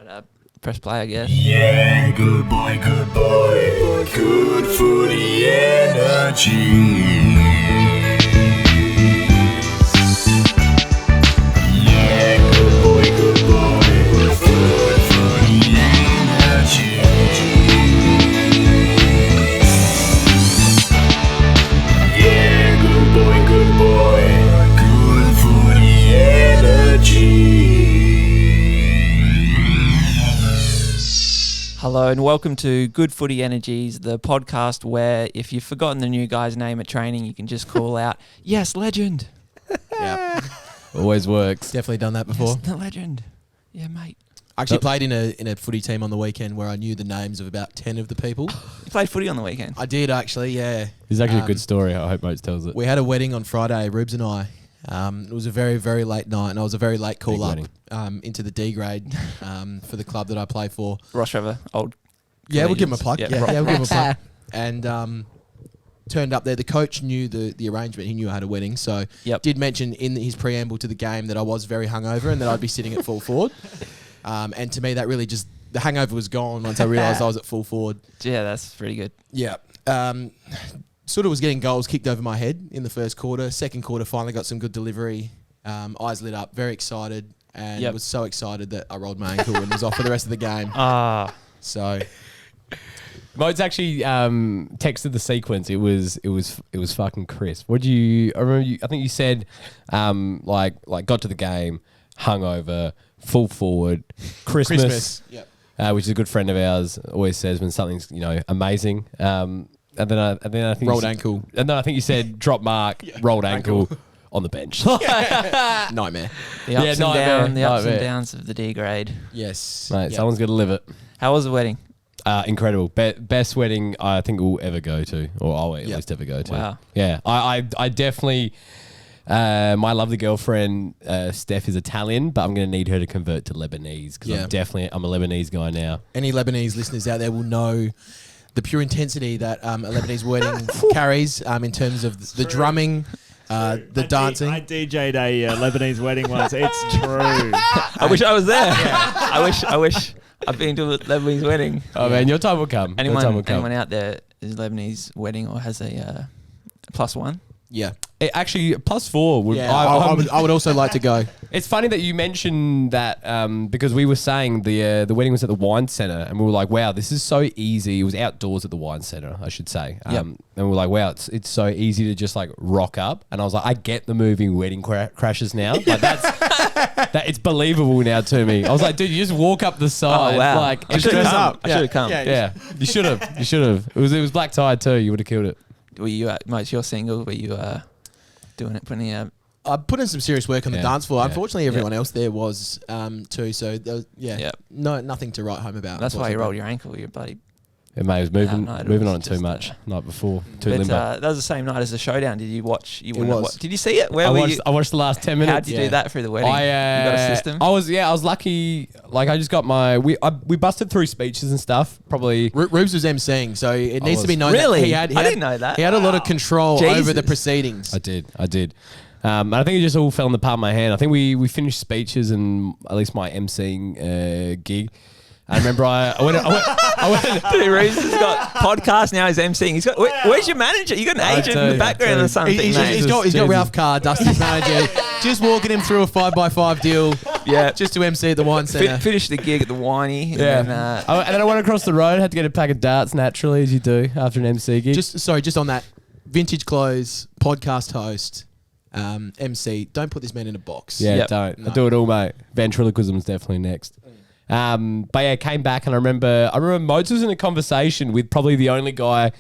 Right, press play, I guess. Yeah, good boy, good boy. Good Footy Energies. Yeah, good boy, good boy. Good Footy Energies. Yeah, good boy, good boy. Good Footy Energies. Hello and welcome to Good Footy Energies, the podcast where if you've forgotten the new guy's name at training, you can just call out, yes, legend. Yeah, always works. Definitely done that before. Yes, the legend. Yeah, mate. I actually played in a footy team on the weekend where I knew the names of about 10 of the people. You played footy on the weekend? I did actually, yeah. It's actually a good story. I hope Motes tells it. We had a wedding on Friday, Rubes and I. It was a very, very late night, and I was a very late call up into the D grade for the club that I play for. Ross River, old. Yeah, we'll give him a plug. Yeah, Yeah, we'll give him a plug. And turned up there. The coach knew the arrangement. He knew I had a wedding, so did mention in his preamble to the game that I was very hungover and that I'd be sitting at full forward. And to me, that really just the hangover was gone once I realised I was at full forward. Yeah, that's pretty good. Yeah. Sort of was getting goals kicked over my head in the first quarter. Second quarter, finally got some good delivery. Eyes lit up, very excited, and was so excited that I rolled my ankle and was off for the rest of the game. So, Motes actually texted the sequence. It was fucking crisp. What do you? I remember. I think you said like got to the game, hungover, full forward, Christmas. Yep. Which is a good friend of ours. Always says when something's amazing. And then I think rolled ankle. And then I think you said drop mark, rolled ankle on the bench. Nightmare. The ups and downs of the D grade. Yes. Mate, someone's got to live it. How was the wedding? Incredible. Best wedding I think we'll ever go to, or I'll at least ever go to. Wow. Yeah. I definitely, my lovely girlfriend, Steph, is Italian, but I'm going to need her to convert to Lebanese because I'm a Lebanese guy now. Any Lebanese listeners out there will know the pure intensity that a Lebanese wedding carries in terms of the drumming, the dancing. I DJ'd a Lebanese wedding once. It's true. I wish I was there. I wish I've been to a Lebanese wedding. Oh man, your time will come. Anyone out there is Lebanese wedding or has a +1? Yeah. Actually, +4 would. Yeah, I would also like to go. It's funny that you mentioned that because we were saying the wedding was at the wine centre and we were like, wow, this is so easy. It was outdoors at the wine centre, I should say. And we were like, wow, it's so easy to just like rock up. And I was like, I get the movie Wedding Crashes now. Like it's believable now to me. I was like, dude, you just walk up the side. Oh, wow. Like, I should have come. Yeah, you should have. It was black tie too. You would have killed it. Were you, mate, you're single, were you doing it, putting out? I put in some serious work on the dance floor. Unfortunately, everyone else there was too. So, nothing to write home about. That's why you rolled your ankle. You're bloody... Yeah, mate, it was moving on too much night before. Limber. That was the same night as the Showdown. Did you watch? Did you see it? I watched the last 10 minutes. How did you do that through the wedding? You got a system? I was lucky. Like I just got we busted through speeches and stuff. Probably Rubes was emceeing, so it needs to be known. Really? That I didn't know that. He had a lot of control over the proceedings. I did. I think it just all fell in the palm of my hand. I think we finished speeches and at least my emceeing gig. I remember I went. Dude, Reeves has got podcast now. He's emceeing. He's got. Where's your manager? You got an agent in the background or something. He's got Ralph Carr, Dusty's manager, just walking him through a 5x5 deal. Yeah, just to MC at the wine centre. Finished the gig at the Winey. Yeah, and then I went across the road. Had to get a pack of darts naturally, as you do after an MC gig. Just on that, vintage clothes, podcast host. MC, don't put this man in a box. Yeah, don't. No. I do it all, mate. Ventriloquism's definitely next. But yeah, came back and I remember Motes was in a conversation with probably the only guy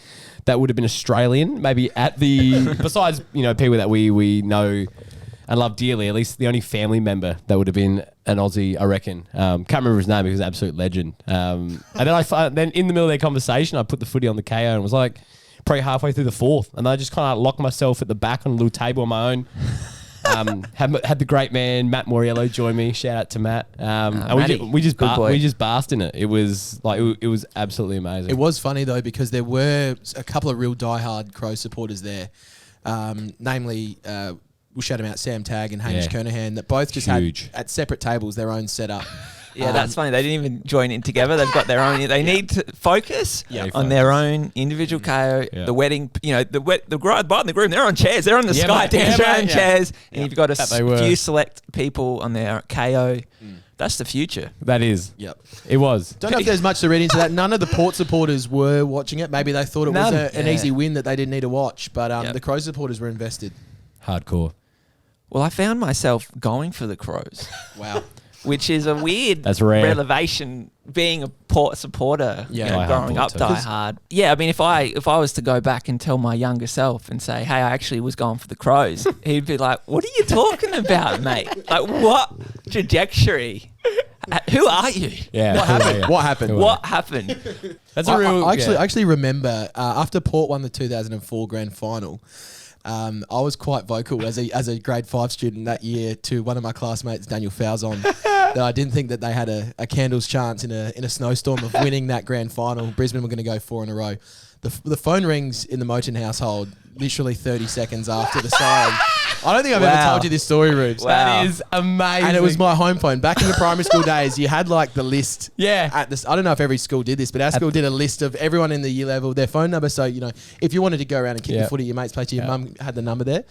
that would have been Australian, maybe at the besides people that we know and love dearly. At least the only family member that would have been an Aussie, I reckon. Can't remember his name. He was an absolute legend. And then in the middle of their conversation, I put the footy on the KO and was like probably halfway through the fourth, and I just kind of locked myself at the back on a little table on my own. Had the great man Matt Moriello join me. Shout out to Matt. And we just basked in it. It was it was absolutely amazing. It was funny though because there were a couple of real diehard Crow supporters there, namely we'll shout them out, Sam Tagg and Hamish Kernahan, that both just had at separate tables their own setup. Yeah, that's funny. They didn't even join in together. They've got their own. They need to focus on their own individual KO. Yeah. The wedding, the bride and the groom, they're on chairs. They're on the sky dance around chairs. And you've got a few select people on their KO. That's the future. That is. Yep. It was. Don't know if there's much to read into that. None of the Port supporters were watching it. Maybe they thought it was an easy win that they didn't need to watch. But the Crows supporters were invested. Hardcore. Well, I found myself going for the Crows. Wow. Which is a weird That's rare. revelation, being a Port supporter, Die growing hard up, too. die hard. Yeah, I mean, if I was to go back and tell my younger self and say, hey, I actually was going for the Crows, he'd be like, what are you talking about, mate? Like, what trajectory? Who are you? Yeah. What happened? What happened? What happened? That's a real. I actually remember after Port won the 2004 grand final. I was quite vocal as a grade 5 student that year to one of my classmates, Daniel Falzon, that I didn't think that they had a candle's chance in a snowstorm of winning that grand final. Brisbane were going to go 4 in a row. The phone rings in the Moten household literally 30 seconds after the siren. I don't think I've ever told you this story, Rubes. That is amazing. And it was my home phone. Back in the primary school days, you had like the list. Yeah. At this, I don't know if every school did this, but our school did a list of everyone in the year level, their phone number. So, if you wanted to go around and kick the footy at your mate's place, your mum had the number there.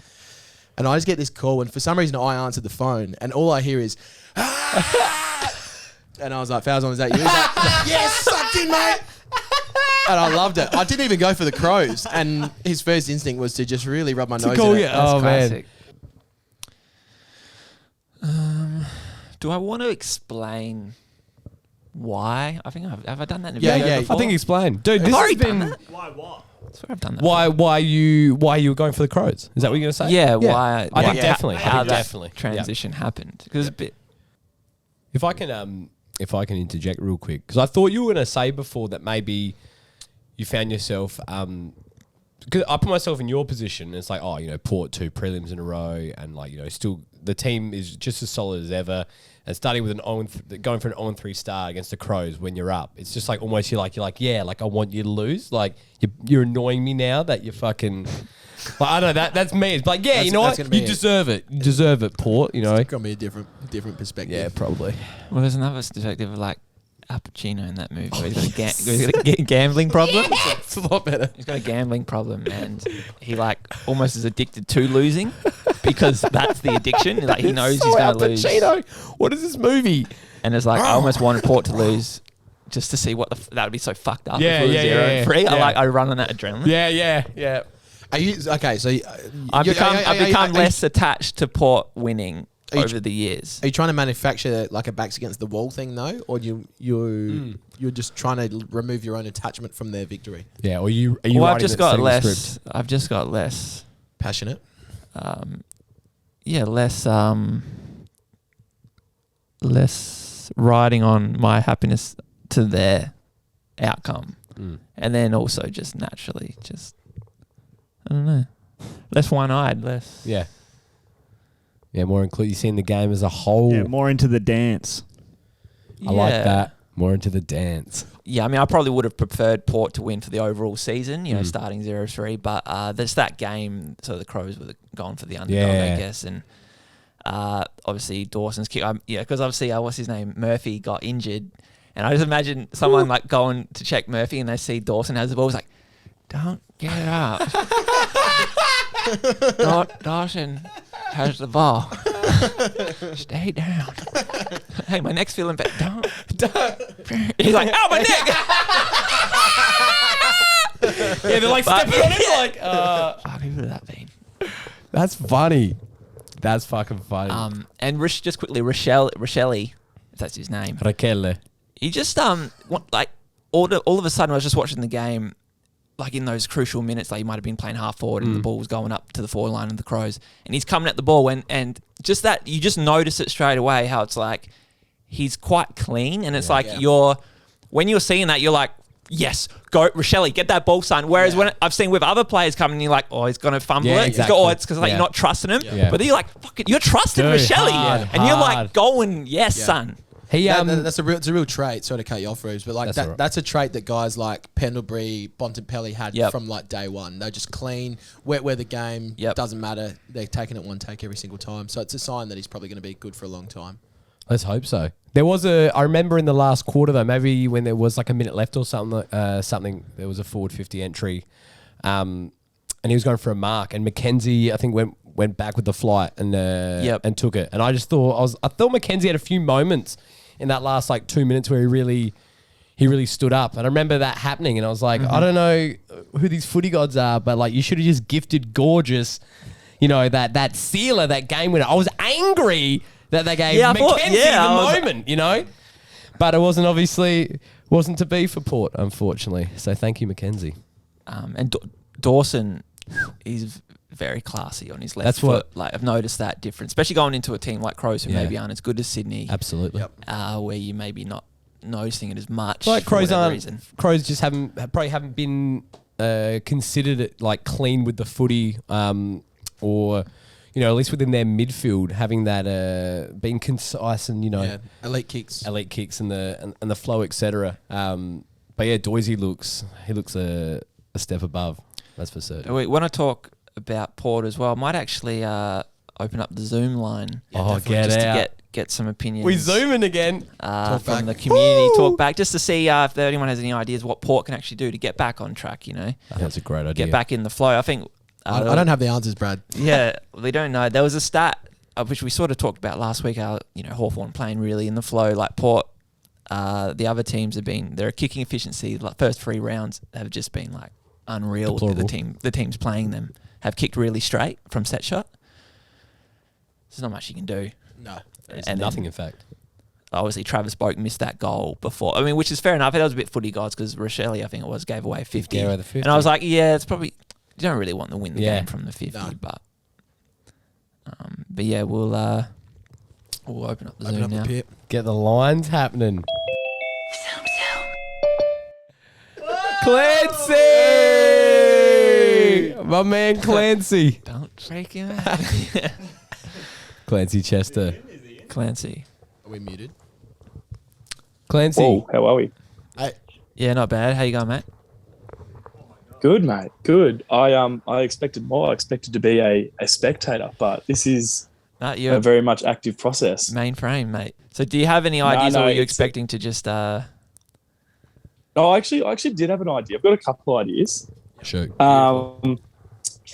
And I just get this call, and for some reason I answered the phone, and all I hear is, and I was like, Falzon, is that you? He's like, yes, sucked in, mate. And I loved it. I didn't even go for the Crows, and his first instinct was to just really rub my nose in it. Oh, man. Do I want to explain why? I think have I done that in a Yeah, video yeah. before? I think explain. Dude, this I've has already been... done that. Why what? I swear I've done that. Why you were going for the Crows? Is that what you're going to say? Yeah, why? I think yeah, definitely. How I think that definitely. transition happened. Because a bit... If I can interject real quick, because I thought you were going to say before that maybe you found yourself, because I put myself in your position, and it's like, Port 2 prelims in a row, and still the team is just as solid as ever, and starting with going for an 0-3 start against the Crows when you're up, it's just like almost you're like I want you to lose, like you're annoying me now that you're fucking. Like, I don't know, that's me. It's like, you know what? You deserve it. You deserve it, Port, It's going to be a different perspective. Yeah, probably. Well, there's another perspective of like Al Pacino in that movie. Where he's got a gambling problem. It's a lot better. He's got a gambling problem, and he almost is addicted to losing because that's the addiction. Like he knows he's going to lose. Pacino. What is this movie? And it's like I almost wanted Port to lose just to see what that would be so fucked up. Yeah, if it was yeah, 0-3. yeah. I run on that adrenaline. Yeah. Are you okay? So I've become less attached to Port winning over the years. Are you trying to manufacture like a backs against the wall thing though, or you're just trying to remove your own attachment from their victory? Yeah, or are you Well, I've writing just that got setting the less. script? I've just got less. Passionate. Less riding on my happiness to their outcome, and then also just naturally, I don't know, less one-eyed, less. Yeah, more include. You seeing the game as a whole. Yeah, more into the dance. I like that. More into the dance. Yeah, I mean, I probably would have preferred Port to win for the overall season, starting 0-3, but there's that game, so the Crows were gone for the underdog, I guess, and obviously Dawson's kick, because obviously, what's his name, Murphy got injured, and I just imagine someone like going to check Murphy and they see Dawson has the ball, it's like, don't get up. Dawson has the ball. Stay down. Hey, my neck's feeling bad. Don't. He's like, ow, my neck. Yeah, they're like stepping on him like, Fuck, who would that been? that's funny. That's fucking funny. And just quickly, Rochelle, if that's his name. Raquel. He just all of a sudden I was just watching the game, like in those crucial minutes, like he might have been playing half forward and the ball was going up to the forward line of the Crows, and he's coming at the ball and just that you just notice it straight away how it's like he's quite clean, and it's when you're seeing that you're like, yes, go Rochelle, get that ball, son. Whereas when I've seen with other players coming, and you're like, oh, he's gonna fumble it. Exactly. It's because you're not trusting him. Yeah. But then you're like, fuck it, you're trusting Rochelle, and you're like going, yes, son. That's it's a real trait. Sorry to cut you off, Rubes, but like that's a trait that guys like Pendlebury, Bontempelli had from like day one. They're just clean, wet weather game. Doesn't matter. They're taking it one take every single time. So it's a sign that he's probably going to be good for a long time. Let's hope so. There was I remember in the last quarter though, maybe when there was like a minute left or something, there was a forward 50 entry, and he was going for a mark, and Mackenzie I think went back with the flight and took it, and I just thought I thought Mackenzie had a few moments in that last like 2 minutes where he really stood up, and I remember that happening, and I was like, I don't know who these footy gods are, but like you should have just gifted Gorgeous, that sealer, that game winner. I was angry that they gave Mackenzie the moment, But it wasn't to be for Port, unfortunately. So thank you, Mackenzie. And Dawson is very classy on his left foot. I've noticed that difference, especially going into a team like Crows who maybe aren't as good as Sydney. Absolutely. Where you maybe not noticing it as much. Like Crows just haven't been considered like clean with the footy, or at least within their midfield, having that being concise and elite kicks and the flow, etc. But yeah, Doisy looks a step above. That's for certain. We want to talk about Port as well. Might actually open up the Zoom line. To get some opinions. We zooming again. From the community. Talk back just to see if anyone has any ideas what Port can actually do to get back on track. I think that's a great idea. Get back in the flow. I think. I don't have the answers, Brad. Yeah, we don't know. There was a stat which we sort of talked about last week. Hawthorn playing really in the flow. Like Port, the other teams their kicking efficiency, like first 3 rounds have just been like unreal. The teams playing them have kicked really straight from set shot. There's not much you can do. No. And nothing, in fact. Obviously, Travis Boak missed that goal before. I mean, which is fair enough. That was a bit footy gods because Rochelle, I think it was, gave away 50. Gave away the 50. And I was like, it's probably... You don't really want to win the game from the 50, but yeah, we'll open up the Zoom now. The Get the lines happening. Clancy! My man Clancy. Don't freak him out. Clancy Chester. Clancy. Are we muted? Clancy. Whoa, how are we? Yeah, not bad. How you going, mate? Good, mate. Good. I expected more. I expected to be a spectator, but this is a very much active process. Mainframe, mate. So do you have any ideas or were you expecting to just... No, I actually did have an idea. I've got a couple of ideas. Sure.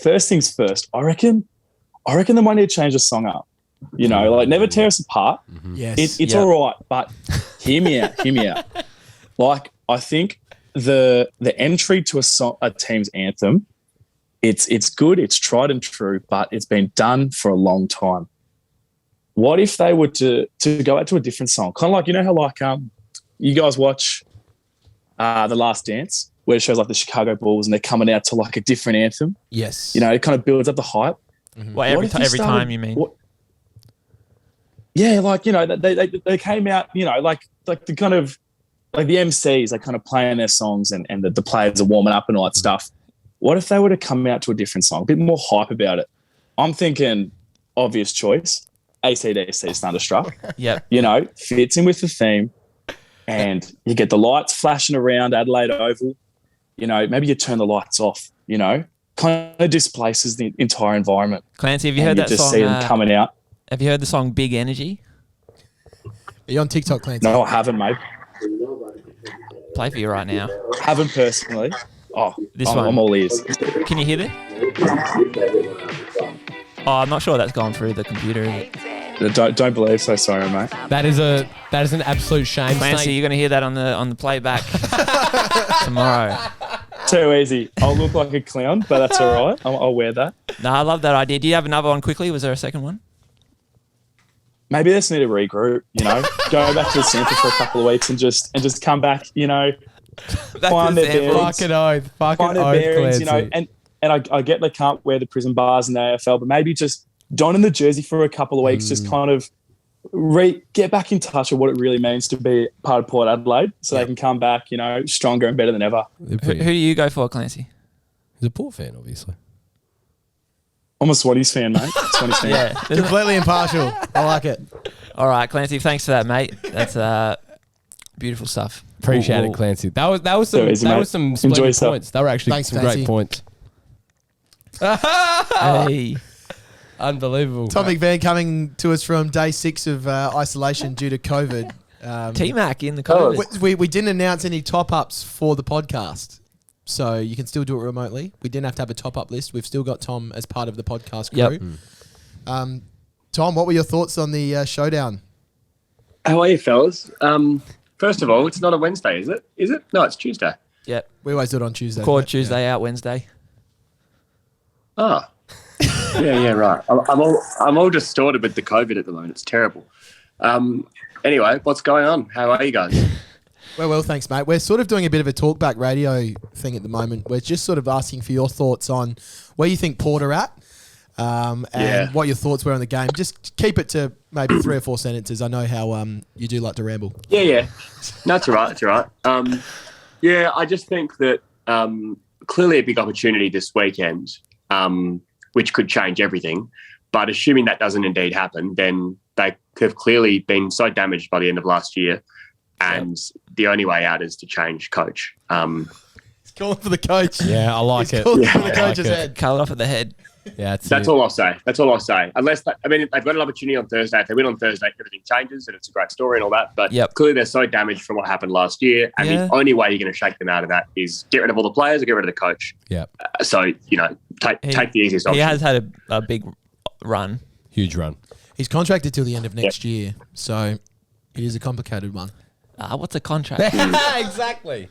First things first, I reckon they might need to change the song up. Never tear us apart. Mm-hmm. Yes. It's all right, but hear me out. Like, I think the entry to a team's anthem, it's good, it's tried and true, but it's been done for a long time. What if they were to go out to a different song? Kind of like, how you guys watch The Last Dance, where it shows like the Chicago Bulls and they're coming out to like a different anthem. Yes. It kind of builds up the hype. Mm-hmm. Well, every time you mean? They came out, like the kind of like the MCs, they kind of playing their songs and the players are warming up and all that stuff. What if they were to come out to a different song, a bit more hype about it? I'm thinking obvious choice, AC/DC's Thunderstruck. Yeah. Fits in with the theme and you get the lights flashing around Adelaide Oval. Maybe you turn the lights off, kind of displaces the entire environment. Clancy, have you heard that song? You just see them coming out. Have you heard the song Big Energy? Are you on TikTok, Clancy? No, I haven't, mate. Play for you right now. Haven't personally. Oh, this one. I'm all ears. Can you hear it? Oh, I'm not sure that's gone through the computer, is it? Don't believe so. Sorry, mate. That is an absolute shame. Clancy, you're going to hear that on the playback tomorrow. Too easy. I'll look like a clown, but that's all right. I'll wear that. No, I love that idea. Do you have another one quickly? Was there a second one? Maybe they just need to regroup, go back to the centre for a couple of weeks and just come back, find their bearings. Fucking oath, Clancy. And I get they can't wear the prison bars in the AFL, but maybe just don in the jersey for a couple of weeks, just kind of get back in touch with what it really means to be part of Port Adelaide so they can come back, stronger and better than ever. Who do you go for, Clancy? He's a Port fan, obviously. I'm a Swatties fan, mate. Swatties fan. Yeah. Completely impartial. I like it. All right, Clancy, thanks for that, mate. That's beautiful stuff. Appreciate it, Clancy. That was some splendid points. They were actually Thanks, some Clancy. great points. Hey. Unbelievable. Tom McVan coming to us from day 6 of isolation due to COVID. T-Mac in the COVID. We didn't announce any top-ups for the podcast, so you can still do it remotely. We didn't have to have a top-up list. We've still got Tom as part of the podcast crew. Yep. Tom, what were your thoughts on the showdown? How are you, fellas? First of all, it's not a Wednesday, is it? Is it? No, it's Tuesday. Yep. We always do it on Tuesday. Record Tuesday, out Wednesday. Oh. yeah, right. I'm all distorted with the COVID at the moment. It's terrible. Anyway, what's going on? How are you guys? Well, thanks, mate. We're sort of doing a bit of a talkback radio thing at the moment. We're just sort of asking for your thoughts on where you think Port are at and what your thoughts were on the game. Just keep it to maybe 3 or 4 sentences. I know how you do like to ramble. Yeah. No, it's all right. It's all right. Yeah, I just think that clearly a big opportunity this weekend, which could change everything. But assuming that doesn't indeed happen, then they have clearly been so damaged by the end of last year. And the only way out is to change coach. He's calling for the coach. Yeah, I like it. Calling for I the coach's like it. head. Cut it off at the head. Yeah, That's all I'll say. Unless, they've got an opportunity on Thursday. If they win on Thursday, everything changes and it's a great story and all that. But clearly they're so damaged from what happened last year. And the only way you're going to shake them out of that is get rid of all the players or get rid of the coach. Yeah. So, take the easiest option. He has had a big run. Huge run. He's contracted till the end of next year, so it is a complicated one. What's a contract? Exactly.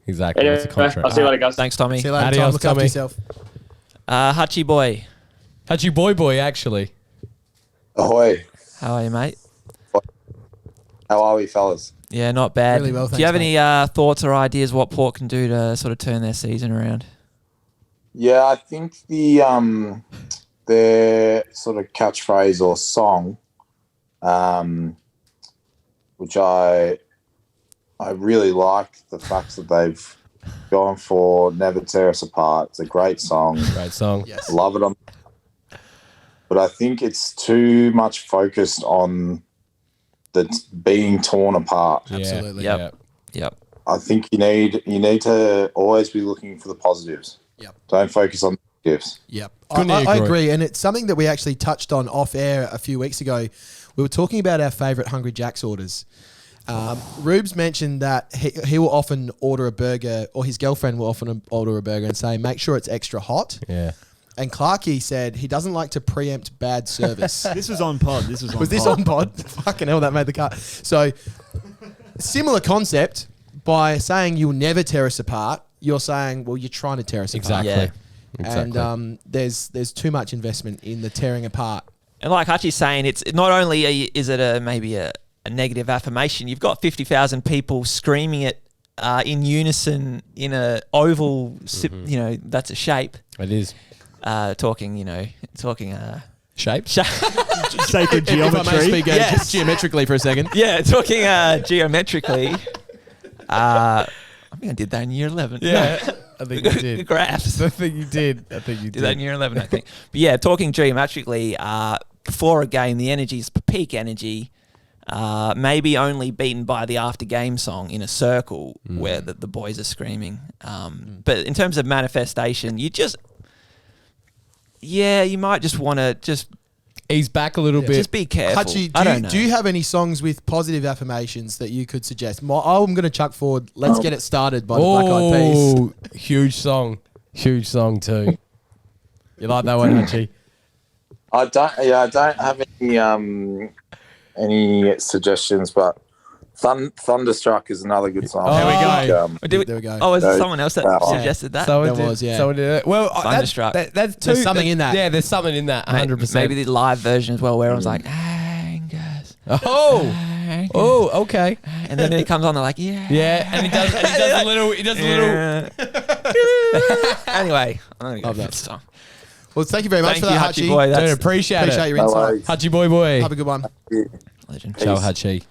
Anyway, it's a contract. I'll see you later, guys. Thanks, Tommy. See you later, Tom. Adios, Look after Tommy. yourself. Hutchie boy. How'd you boy, actually? Ahoy. How are you, mate? How are we, fellas? Yeah, not bad. Really well, Do you have thanks, any thoughts or ideas what Port can do to sort of turn their season around? Yeah, I think their sort of catchphrase or song, which I really like the fact that they've gone for Never Tear Us Apart. It's a great song. Great song. Yes. Love it. But I think it's too much focused on the being torn apart. Absolutely. Yep. I think you need to always be looking for the positives. Yep. Don't focus on the negatives. Yep. Couldn't I agree. agree. And it's something that we actually touched on off air a few weeks ago. We were talking about our favourite Hungry Jack's orders. Rubes mentioned that he will often order a burger, or his girlfriend will often order a burger and say, make sure it's extra hot. Yeah. And Clarkey said he doesn't like to preempt bad service. This was on pod. Was this on pod? Fucking hell, that made the cut. So, similar concept. By saying you'll never tear us apart, you're saying, well, you're trying to tear us apart. Exactly. Yeah. And there's too much investment in the tearing apart. And like Hutchie's saying, it's not only is it maybe a negative affirmation, you've got 50,000 people screaming it in unison in a oval, that's a shape. It is. Talking Shape? Sacred If I may geometry. speak just geometrically for a second. Yeah, talking geometrically. I think I did that in year 11. Yeah. I think you did. Graphs. I think you did. Did that in year 11, I think. But yeah, talking geometrically, before a game, the energy's peak energy, maybe only beaten by the after game song in a circle where the boys are screaming. But in terms of manifestation, you might just want to just Ease back a little bit. Just be careful. Hutchie, I don't know. do you have any songs with positive affirmations that you could suggest? I'm going to chuck forward Let's Get It Started by the Black Eyed Peas. Oh, huge song. Huge song too. You like that one, Hutchie? I don't have any suggestions, but Thunderstruck is another good song. There we go. There we go. Oh, is there someone else that suggested that? Someone There did. was, yeah. Someone did it. Well, Thunderstruck. That's two. There's something in that. Yeah, there's something in that. 100%. Maybe the live version as well, where everyone's like, Angus. Oh. Oh, okay. And then it comes on, they're like, yeah. Yeah, and he does a little. He does a little. Anyway, I'm going to go Love for that. this song. Well, thank you very much Thank for you, that, Hutchie Hutchie. boy. Dude, That's appreciate Appreciate it. your No insight. worries. Hutchie boy. Have a good one. legend. Ciao, Hutchie.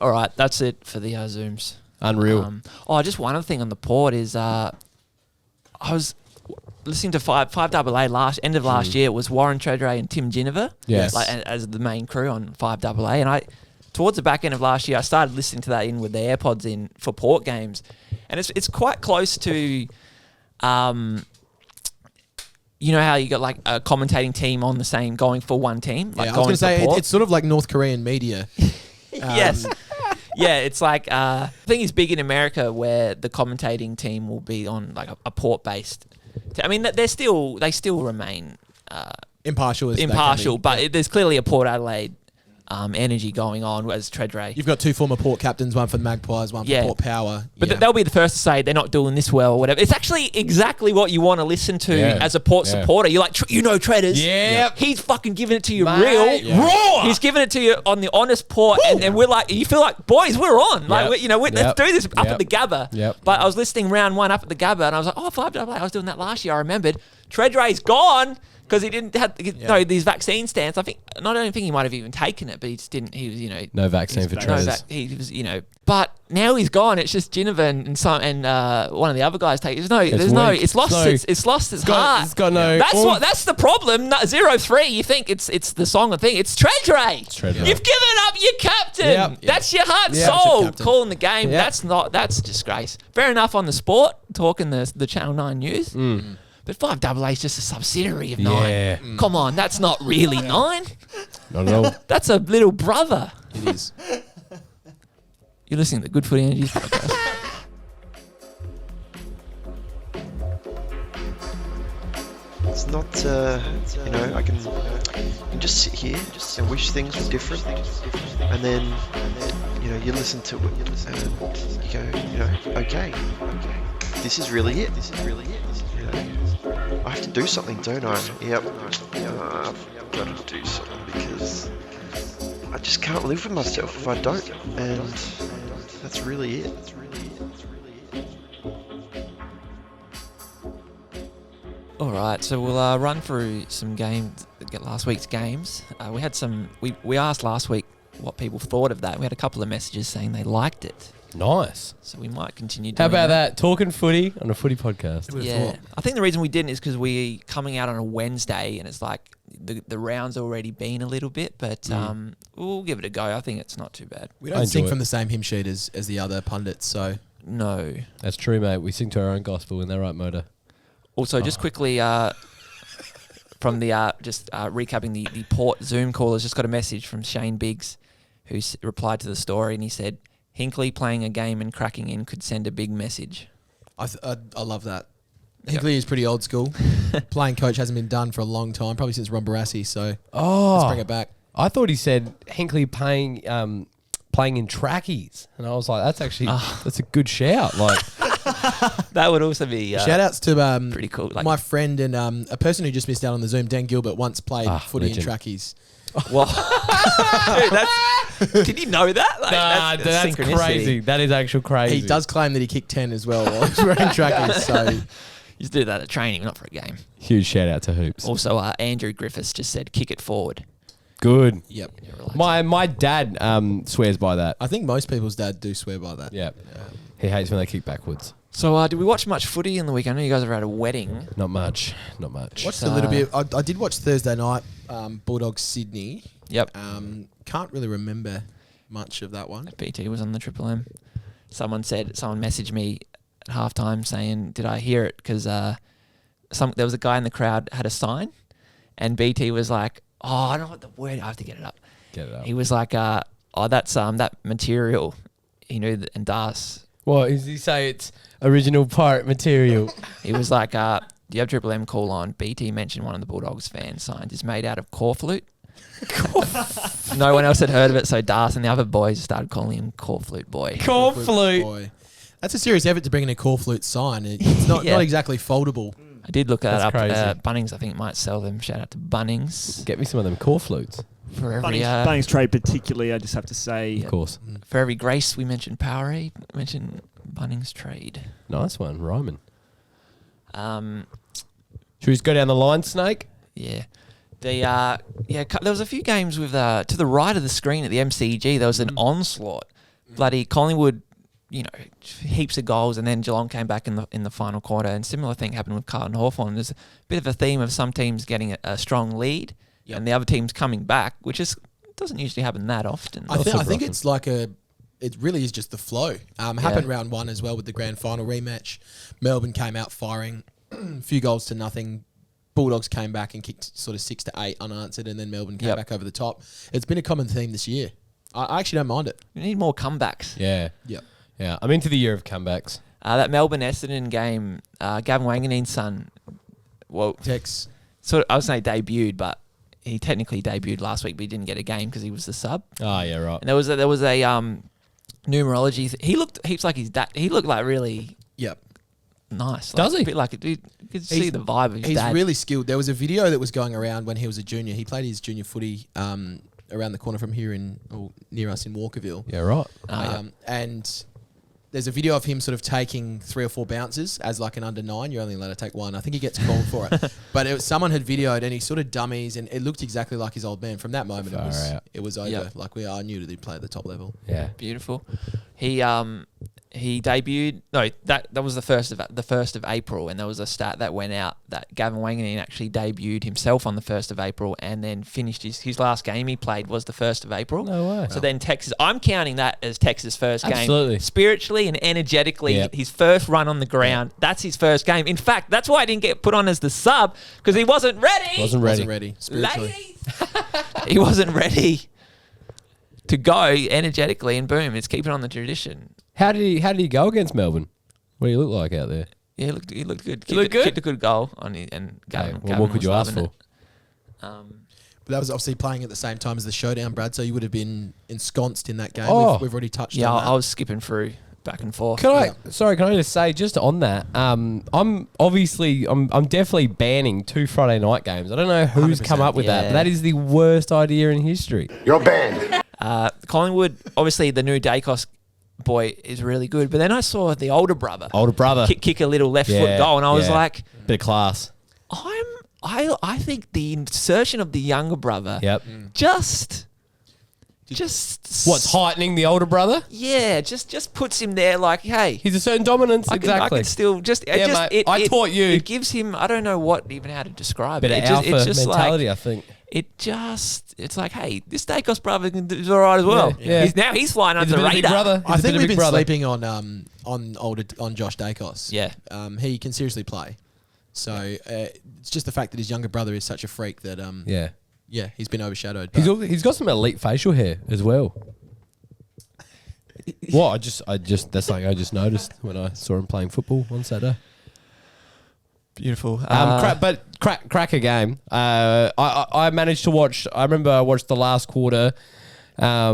All right, that's it for the Zooms. Unreal. Just one other thing on the Port is I was listening to 5AA end of last year. It was Warren Treadray and Tim Ginniver, Yes. as the main crew on 5AA. And towards the back end of last year, I started listening to that in with the AirPods in for Port games, and it's quite close to you know how you got like a commentating team on the same going for one team? Like I was going to say, support? it's sort of like North Korean media. Yes. Yeah, it's like I think it's big in America where the commentating team will be on like a port-based. I mean, they still remain Impartial. but there's clearly a Port Adelaide energy going on as Treadray. You've got 2 former Port captains, one for the Magpies, one for Port Power. But they'll be the first to say they're not doing this well or whatever. It's actually exactly what you want to listen to as a Port supporter. You're like, Treaders. Yeah. He's fucking giving it to you Mate. real. Raw. He's giving it to you on the honest Port. And we're like, you feel like, boys, we're on. Like, let's do this up at the Gabba. Yep. But I was listening round 1 up at the Gabba and I was like, 5AA. I was doing that last year. I remembered. Treadray's gone. Because he didn't have these vaccine stance. I don't think he might have even taken it, but he just didn't. He was no vaccine for traders. He was But now he's gone. It's just Ginnivan and one of the other guys take. It's lost its heart. It's got no. That's the problem. 0-3. You think it's the song of thing. It's Treadray. You've given up your captain. Yep. That's your heart and soul calling the game. Yep. That's a disgrace. Fair enough on the sport talking the Channel 9 news. But 5AA is just a subsidiary of 9. Yeah. Come on, that's not really 9. Not at all. That's a little brother. It is. You're listening to the Good Footy Energies podcast. It's not, I can just sit here and wish things were different, and then, you listen to it and you go, okay, this is really it. I have to do something, don't I? Yep. I've got to do something because I just can't live with myself if I don't, and that's really it. All right, so we'll run through some games, get last week's games. We had some. We asked last week what people thought of that. We had a couple of messages saying they liked it. Nice. So we might continue doing How about that? Talking footy on a footy podcast. Yeah. I think the reason we didn't is because we coming out on a Wednesday and it's like the round's already been a little bit, but we'll give it a go. I think it's not too bad. We don't sing from the same hymn sheet as the other pundits, so... No. That's true, mate. We sing to our own gospel in that right, Motor. Also, just quickly... from the recapping the Port Zoom call, has just got a message from Shane Biggs, who replied to the story, and he said, Hinkley playing a game and cracking in could send a big message. I love that. Hinkley is pretty old school. Playing coach hasn't been done for a long time, probably since Ron Barassi, so let's bring it back. I thought he said Hinkley playing in trackies, and I was like, that's actually that's a good shout. Like that would also be shout outs to pretty cool. Like, my friend and a person who just missed out on the Zoom, Dan Gilbert, once played footy in trackies. Well, dude, can you know that? Like, that's crazy. That is actual crazy. He does claim that he kicked 10 as well while he was wearing trackies. So you just do that at training, not for a game. Huge shout out to Hoops. Also, Andrew Griffiths just said, "Kick it forward." Good. Yep. My dad swears by that. I think most people's dad do swear by that. Yeah. He hates when they kick backwards. So, did we watch much footy in the week? I know you guys were at a wedding. Not much. Watched a little bit. I did watch Thursday night, Bulldogs Sydney. Yep. Can't really remember much of that one. BT was on the Triple M. Someone messaged me at halftime saying, "Did I hear it?" Because there was a guy in the crowd had a sign, and BT was like, "Oh, I don't know what the word. I have to get it up." He was like, that's that material." He knew that, and Das. What does he say? It's original pirate material. He was like, "Do you have Triple M call on?" BT mentioned one of the Bulldogs fan signs is made out of core flute. No one else had heard of it, so Das and the other boys started calling him Core Flute Boy. Core Flute Boy. That's a serious effort to bring in a core flute sign. It's not exactly foldable. I did look that up. Crazy. Bunnings, I think, might sell them. Shout out to Bunnings. Get me some of them core flutes. For every Bunnings trade particularly, I just have to say. Of course. For every grace we mentioned Powerade, we mentioned Bunnings trade. Nice one, Ryman. Should we just go down the line, Snake? Yeah. There was a few games with to the right of the screen at the MCG. There was an onslaught. Bloody Collingwood, heaps of goals, and then Geelong came back in the final quarter. And similar thing happened with Carlton Hawthorn. There's a bit of a theme of some teams getting a strong lead, and the other teams coming back, which doesn't usually happen that often. I think it's like it really is just the flow. Happened round 1 as well with the grand final rematch. Melbourne came out firing, a few goals to nothing. Bulldogs came back and kicked sort of 6 to 8 unanswered, and then Melbourne came back over the top. It's been a common theme this year. I actually don't mind it. We need more comebacks. Yeah. Yep. Yeah. I'm into the year of comebacks. That Melbourne Essendon game, Gavin Wanganeen's son, well, Tex. sort of, I was saying debuted, but he technically debuted last week, but he didn't get a game because he was the sub. Oh, yeah, right. And there was a numerology. He looked heaps like his dad. He looked like really nice. Does he? A bit like you could see the vibe of his dad. He's really skilled. There was a video that was going around when he was a junior. He played his junior footy around the corner from here near us in Walkerville. Yeah, right. And there's a video of him sort of taking 3 or 4 bounces as like an under 9. You're only allowed to take 1. I think he gets called for it. But someone had videoed and he sort of dummies and it looked exactly like his old man. From that moment, it was over. Yep. Like I knew that he'd play at the top level. Yeah. Beautiful. He debuted. No, that was the first of April, and there was a stat that went out that Gavin Wanganeen actually debuted himself on the 1st of April, and then finished his last game he played was the 1st of April. No way. So then Texas, I'm counting that as Texas' first Absolutely. game, spiritually and energetically. His first run on the ground. That's his first game. In fact, that's why I didn't get put on as the sub because he wasn't ready. Wasn't ready. Spiritually. Ladies, he wasn't ready to go energetically, and boom, it's keeping on the tradition. How did he go against Melbourne? What do he look like out there? Yeah, he looked good. He looked good? Kicked a good goal on it, and Gavin, well, what could you ask for? it. But that was obviously playing at the same time as the Showdown, Brad, so you would have been ensconced in that game. Oh. We've already touched Yeah, on that. I was skipping through back and forth. Can I just say just on that? I'm definitely banning 2 Friday night games. I don't know who's 100%, come up with that, but that is the worst idea in history. You're banned. Collingwood, obviously the new Dacos boy is really good, but then I saw the older brother kick a little left foot goal, and I was like, bit of class. I think the insertion of the younger brother, just what's heightening the older brother? Yeah, just puts him there like, hey, he's a certain dominance. I can still just mate, I taught you. It gives him, I don't know how to describe bit it. of alpha it's just mentality, like, I think. It's like, hey, this Dacos brother is all right as well. Yeah. He's flying under the He's a big radar. brother. I think we've been brother. sleeping on Josh Dacos. Yeah. He can seriously play. So it's just the fact that his younger brother is such a freak that he's been overshadowed. He's got some elite facial hair as well. What? That's something I just noticed when I saw him playing football on Saturday. Beautiful. Cracker game. I managed to watch. I remember I watched the last quarter. What's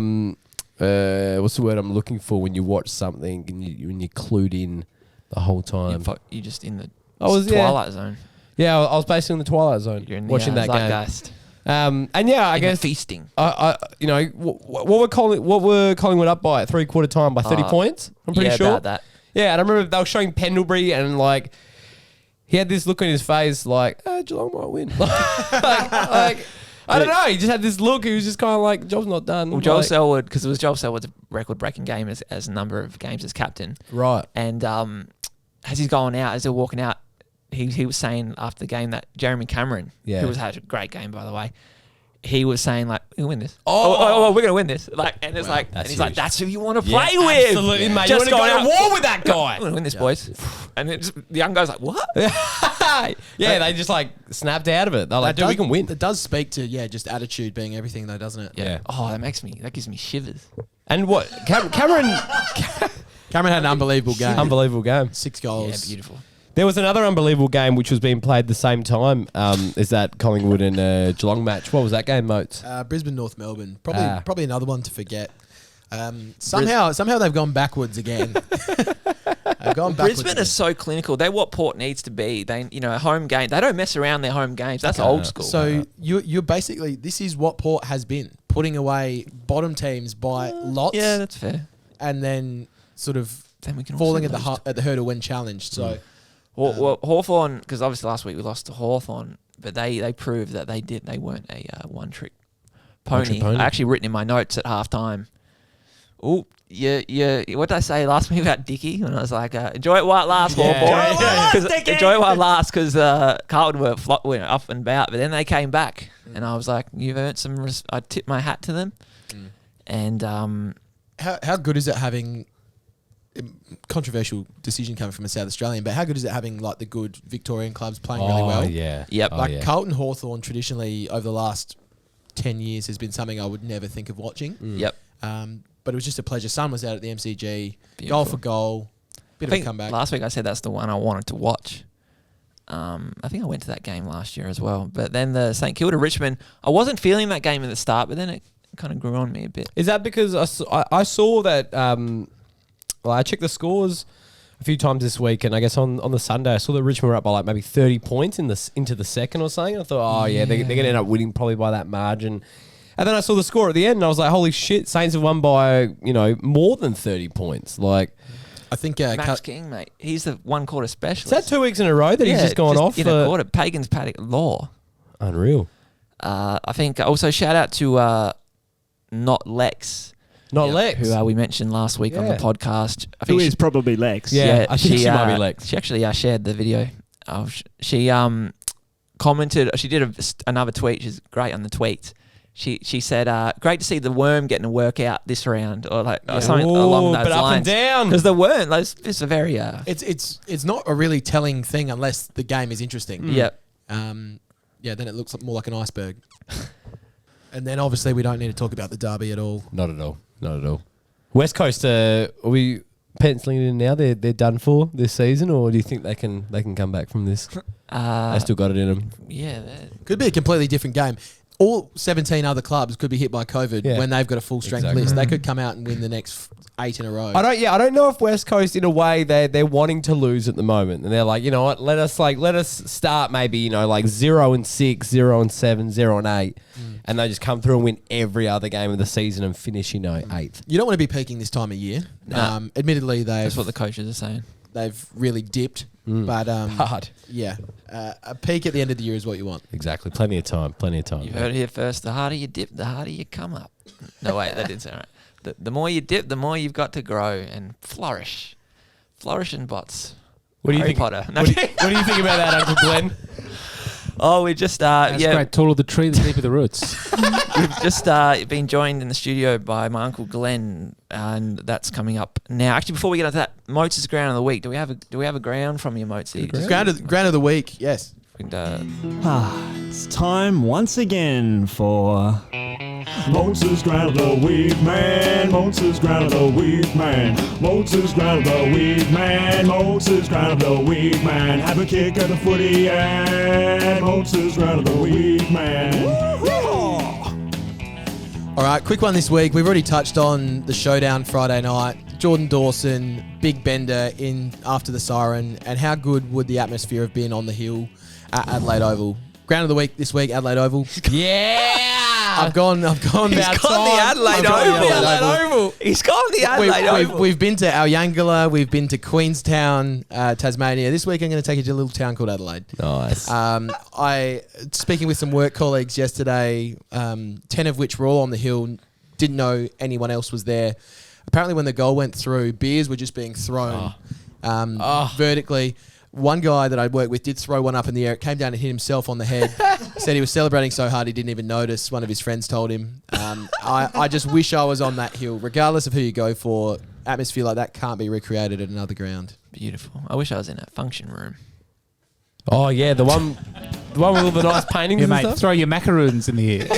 the word I'm looking for when you watch something and you're clued in the whole time? You're just in the Twilight zone. Yeah, I was basically in the Twilight Zone You're in watching that zeitgeist. game. I guess feasting. What were Collingwood up by at 3/4 time by 30 points? I'm pretty sure. About that. Yeah, and I remember they were showing Pendlebury and like. He had this look on his face like, Geelong might win. I don't know. He just had this look. He was just kind of like, job's not done. Well, Joel Selwood, because it was Joel Selwood's record-breaking game as a number of games as captain. Right. And as he's going out, as they're walking out, he was saying after the game that Jeremy Cameron, who had a great game, by the way, he was saying like, we'll win this. Oh, we're going to win this. And it's like, and he's like, that's who you want to play with. Absolutely, mate. You want to go to war with that guy. We're going to win this, boys. And the young guy's like, what? They just like snapped out of it. They're like, dude, we can win. It does speak to, just attitude being everything though, doesn't it? Yeah. Oh, that gives me shivers. And what? Cameron had an unbelievable game. Unbelievable game. 6 goals. Yeah, beautiful. There was another unbelievable game which was being played the same time as that Collingwood and Geelong match. What was that game, Motes? Brisbane North Melbourne. Probably another one to forget. Somehow they've gone backwards again. Brisbane are so clinical. They're what Port needs to be. They, a home game. They don't mess around their home games. That's old school. So you're basically, this is what Port has been, putting away bottom teams by lots. Yeah, that's fair. And then sort of Then we can falling also at the hurdle when challenged. So. Well, Hawthorn, because obviously last week we lost to Hawthorn, but they proved that they weren't a one-trick pony. I actually written in my notes at halftime. Oh, yeah. What did I say last week about Dickie? And I was like, enjoy it while it lasts, Hawthorn. Enjoy it while it lasts, because Carlton were up and about, but then they came back, and I was like, you've earned some. I tipped my hat to them, and how good is it having controversial decision coming from a South Australian, but how good is it having like the good Victorian clubs playing really well? Yeah. Yep. Like Carlton Hawthorn traditionally over the last 10 years has been something I would never think of watching. Yep. But it was just a pleasure. Sun was out at the MCG, Beautiful. goal for goal, bit I of think a comeback. last week I said that's the one I wanted to watch. I think I went to that game last year as well. But then the St Kilda Richmond, I wasn't feeling that game at the start, but then it kind of grew on me a bit. Is that because I saw that? Well, I checked the scores a few times this week, and I guess on the Sunday I saw that Richmond were up by like maybe 30 points into the second or something. I thought, they're going to end up winning probably by that margin. And then I saw the score at the end, and I was like, holy shit, Saints have won by more than 30 points. Like, I think Max King, mate, he's the one quarter specialist. Is that 2 weeks in a row that he's just gone off? In a quarter, Pagan's Paddock Law. Unreal. I think also shout out to Not Lex. Not Lex. Who we mentioned last week on the podcast. I think Who is probably Lex. Yeah, I think she might be Lex. She actually shared the video. She commented, she did another tweet, she's great on the tweets. She said, great to see the Worm getting a workout this round, or something along those but lines. up and down. Because the Worm, it's a very... It's not a really telling thing unless the game is interesting. Yep. Then it looks more like an iceberg. And then obviously we don't need to talk about the derby at all. Not at all. West Coast, are we penciling in now? They're done for this season, or do you think they can come back from this? They still got it in them. Yeah. Could be a completely different game. All 17 other clubs could be hit by COVID when they've got a full strength list. They could come out and win the next 8 in a row. I don't know if West Coast, in a way, they're wanting to lose at the moment, and they're like, you know what, let us start maybe 0-6, 0-7, 0-8, and they just come through and win every other game of the season and finish 8th. You don't want to be peaking this time of year. Nah. Admittedly, that's what the coaches are saying. They've really dipped, but hard. Yeah, a peak at the end of the year is what you want. Exactly, plenty of time. You heard it here first. The harder you dip, the harder you come up. No, wait, that didn't sound right. The more you dip, the more you've got to grow and flourish. Flourish and bots. What do you Harry think? Potter. What do you think about that, Uncle Glenn? Oh, we just That's great. Taller the tree, the deeper the roots. We've just been joined in the studio by my Uncle Glenn, and that's coming up now. Actually, before we get into that, Motes' ground of the week. Do we have a ground from you, Motes? Ground of the week, yes. It's time once again for Motes' ground of the week, man. Motes' ground of the week, man. Motes' ground of the week, man. Motes' ground of the week, man. Have a kick at the footy and Motes' ground of the week, man. All right, quick one this week. We've already touched on the Showdown Friday night. Jordan Dawson, big bender in after the siren, and how good would the atmosphere have been on the hill at Adelaide Oval? Ground of the week this week, Adelaide Oval. Yeah! I've gone. He's gone the Adelaide Oval. He's gone the Adelaide Oval. We've been to Alyangala. We've been to Queenstown, Tasmania. This week I'm going to take you to a little town called Adelaide. Nice. Speaking with some work colleagues yesterday, 10 of which were all on the hill, didn't know anyone else was there. Apparently when the goal went through, beers were just being thrown vertically. One guy that I worked with did throw one up in the air. It came down and hit himself on the head. Said he was celebrating so hard he didn't even notice. One of his friends told him. I just wish I was on that hill. Regardless of who you go for, atmosphere like that can't be recreated at another ground. Beautiful. I wish I was in a function room. Oh, yeah, the one with all the nice paintings and mate, stuff? throw your macaroons in the air.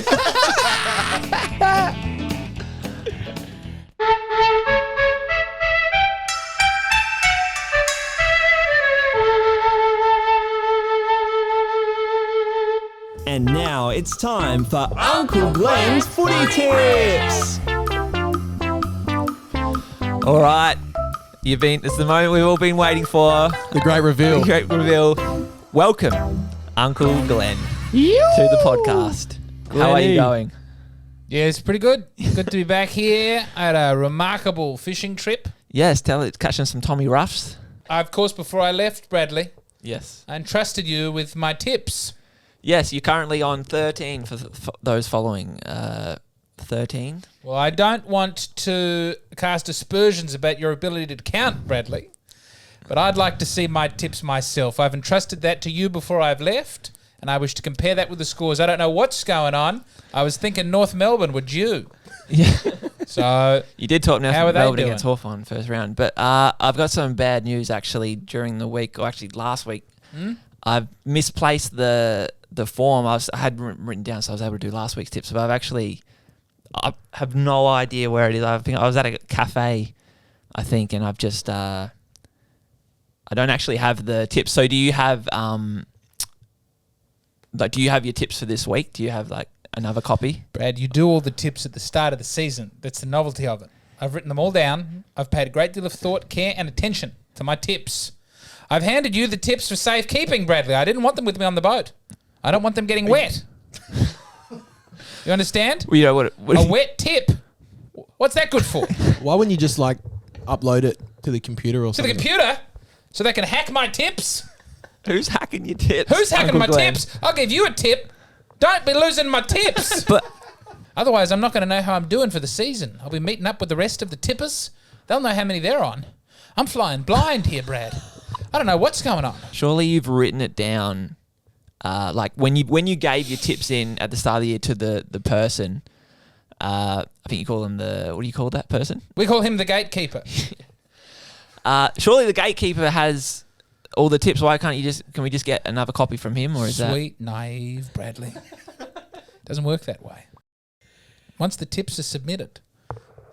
And now it's time for Uncle Glenn's Footy Tips. All right. It's the moment we've all been waiting for. The great reveal. The great reveal. Welcome, Uncle Glenn, to the podcast. How are you going? Yeah, it's pretty good. Good to be back here. I had a remarkable fishing trip. Yes, catching some Tommy Ruffs. Of course, before I left, Bradley, Yes. I entrusted you with my tips. Yes, you're currently on 13 for those following 13. Well, I don't want to cast aspersions about your ability to count, Bradley, but I'd like to see my tips myself. I've entrusted that to you before I've left, and I wish to compare that with the scores. I don't know what's going on. I was thinking North Melbourne were due. Yeah. So You did talk now How are they Melbourne doing? against Hawthorn first round, but I've got some bad news actually during the week, or actually last week. I've misplaced the form. I had written down, so I was able to do last week's tips, but I have no idea where it is. I think I was at a cafe, I think, and I've just I don't actually have the tips. So do you have do you have your tips for this week? Do you have like another copy? Brad, you do all the tips at the start of the season. That's the novelty of it. I've written them all down. I've paid a great deal of thought, care, and attention to my tips. I've handed you the tips for safekeeping, Bradley. I didn't want them with me on the boat. I don't want them getting wet. You understand? Well, you know what? A wet tip. What's that good for? Why wouldn't you just like upload it to the computer or To the something? computer? So they can hack my tips? Who's hacking your tips? Who's hacking Uncle my Glenn? tips? I'll give you a tip. Don't be losing my tips. But Otherwise, I'm not going to know how I'm doing for the season. I'll be meeting up with the rest of the tippers. They'll know how many they're on. I'm flying blind here, Brad. I don't know what's going on. surely you've written it down, like when you gave your tips in at the start of the year to the person. I think you call them what do you call that person? We call him the gatekeeper. Surely the gatekeeper has all the tips. Why can't you can we just get another copy from him, or is Sweet, naive Bradley. Doesn't work that way. Once the tips are submitted,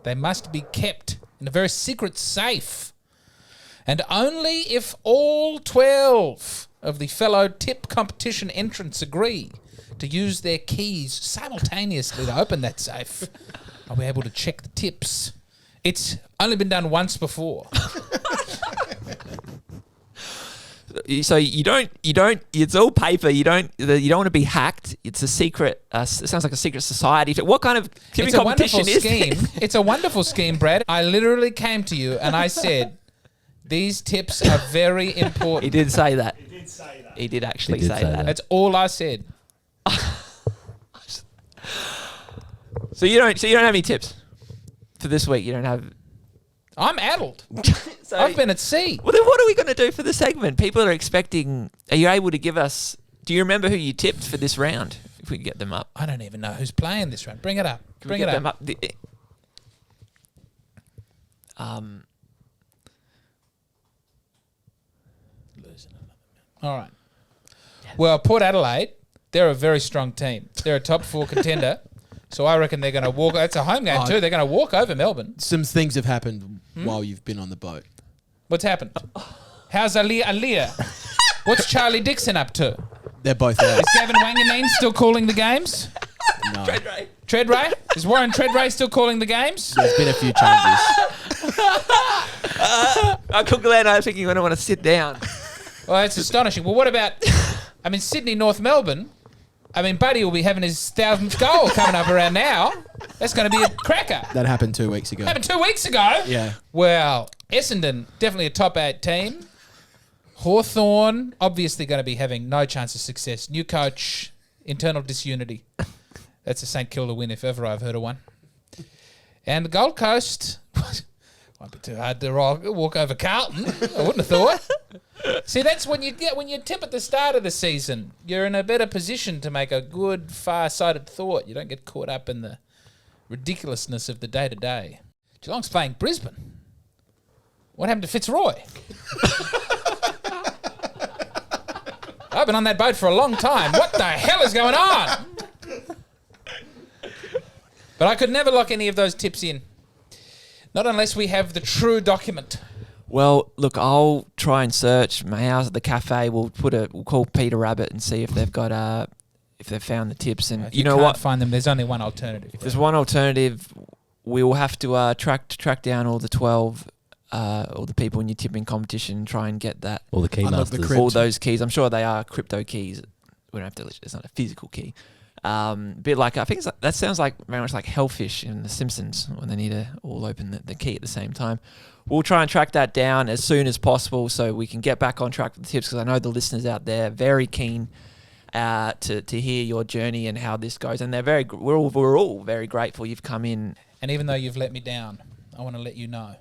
they must be kept in a very secret safe. And only if all 12 of the fellow tip competition entrants agree to use their keys simultaneously to open that safe, are we able to check the tips. It's only been done once before. So you don't. It's all paper. You don't want to be hacked. It's a secret. It sounds like a secret society. What kind of tipping It's a wonderful competition is scheme. this? It's a wonderful scheme, Brad. I literally came to you and I said, these tips are very important. He did say that. He did say that. He did actually He did say say that. that. That's all I said. So you don't have any tips for this week. You don't have. I'm addled. So, I've been at sea. Well, then what are we going to do for the segment? People are expecting. Are you able to give us? Do you remember who you tipped for this round? If we can get them up. I don't even know who's playing this round. Bring it up. Can we Bring get it them up. All right. Well, Port Adelaide, they're a very strong team. They're a top 4 contender. So I reckon they're going to walk. It's a home game too. They're going to walk over Melbourne. Some things have happened while you've been on the boat. What's happened? How's Aaliyah? What's Charlie Dixon up to? They're both out. Is Gavin Wanganeen still calling the games? No. Treadray? Is Warren Treadray still calling the games? There's been a few changes. Uncle Glenn, I think you're going to want to sit down. Well, that's astonishing. Well, what about, Sydney, North Melbourne? Buddy will be having his 1,000th goal coming up around now. That's going to be a cracker. That happened 2 weeks ago. Happened 2 weeks ago? Yeah. Well, Essendon, definitely a top 8 team. Hawthorn, obviously going to be having no chance of success. New coach, internal disunity. That's a St Kilda win if ever I've heard of one. And the Gold Coast, might be too hard to walk over Carlton. I wouldn't have thought. See, that's when you tip at the start of the season. You're in a better position to make a good, far-sighted thought. You don't get caught up in the ridiculousness of the day-to-day. Geelong's playing Brisbane. What happened to Fitzroy? I've been on that boat for a long time. What the hell is going on? But I could never lock any of those tips in. Not unless we have the true document. Well, look, I'll try and search my house at the cafe. We'll call Peter Rabbit and see if they've got if they've found the tips. And If you know can't what? find them, there's only one alternative. If there's one alternative, we will have to track down all the 12, all the people in your tipping competition and try and get that. All the key Unlock the masters. crypt. All those keys. I'm sure they are crypto keys. We don't have to. It's not a physical key. Bit like I think that sounds like very much like Hellfish in The Simpsons when they need to all open the key at the same time. We'll try and track that down as soon as possible so we can get back on track with the tips because I know the listeners out there are very keen to hear your journey and how this goes, and we're all very grateful you've come in. And even though you've let me down, I want to let you know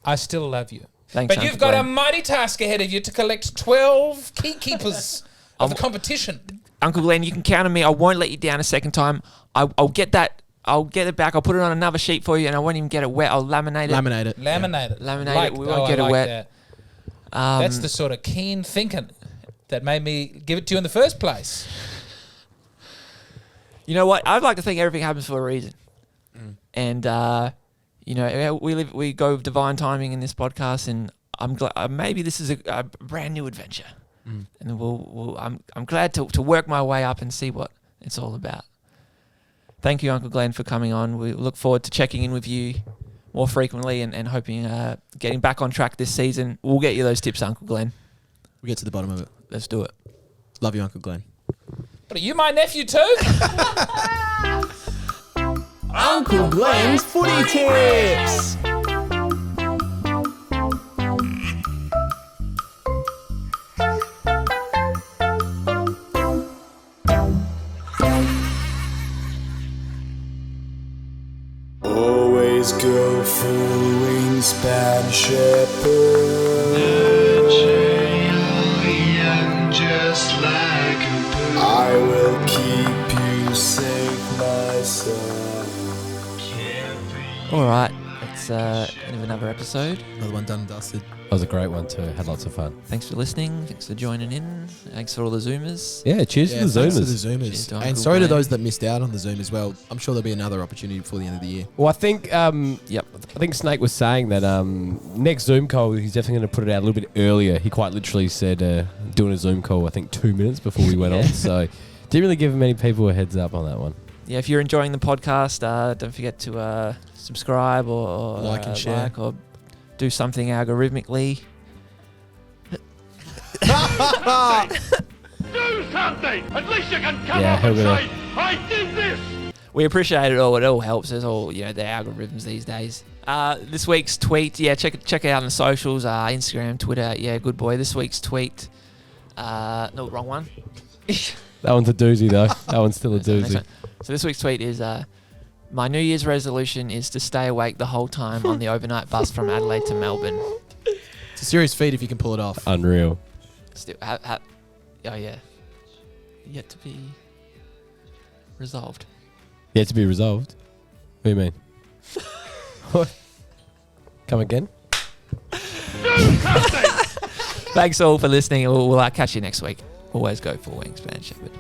I still love you. Thanks, But you've Uncle got a Glenn. mighty task ahead of you to collect 12 key keepers of the competition. Uncle Glenn, you can count on me. I won't let you down a second time. I'll get that I'll get it back. I'll put it on another sheet for you, and I won't even get it wet. I'll laminate it. Laminate it. Laminate it. Laminate it. We won't get it wet. That. That's the sort of keen thinking that made me give it to you in the first place. You know what? I'd like to think everything happens for a reason. And, we go with divine timing in this podcast, and I'm glad maybe this is a brand new adventure. And I'm glad to work my way up and see what it's all about. Thank you, Uncle Glenn, for coming on. We look forward to checking in with you more frequently and hoping getting back on track this season. We'll get you those tips, Uncle Glenn. We'll get to the bottom of it. Let's do it. Love you, Uncle Glenn. But are you my nephew too? Uncle Glenn's Footy Tips. Always go for wingspan shepherd. Young, just like a bird. I will keep you safe, my son. All right. It's end of another episode. Another one done and dusted. That was a great one too. Had lots of fun. Thanks for listening. Thanks for joining in. Thanks for all the Zoomers. Yeah, cheers to the thanks Zoomers. to the Zoomers. Cheers to And Uncle sorry to Glenn. those that missed out on the Zoom as well. I'm sure there'll be another opportunity before the end of the year. Well, I think Yep. I think Snake was saying that next Zoom call he's definitely going to put it out a little bit earlier. He quite literally said doing a Zoom call I think 2 minutes before we went on. So didn't really give many people a heads up on that one. Yeah, if you're enjoying the podcast, don't forget to subscribe or Like and share. or do something algorithmically. Do something! At least you can come Yeah, up and he'll say, I did this! We appreciate it all. It all helps. There's all the algorithms these days. This week's tweet, check it out on the socials, Instagram, Twitter. Yeah, good boy. This week's tweet. No, wrong one. That one's a doozy though. That one's still a Next doozy. one. So this week's tweet is my New Year's resolution is to stay awake the whole time on the overnight bus from Adelaide to Melbourne. It's a serious feat if you can pull it off. Unreal. Still, oh yeah, yet to be resolved. Yet to be resolved. What do you mean? What? Come again? Do something! Thanks all for listening. We'll catch you next week. Always go for Wingspan Shepherd.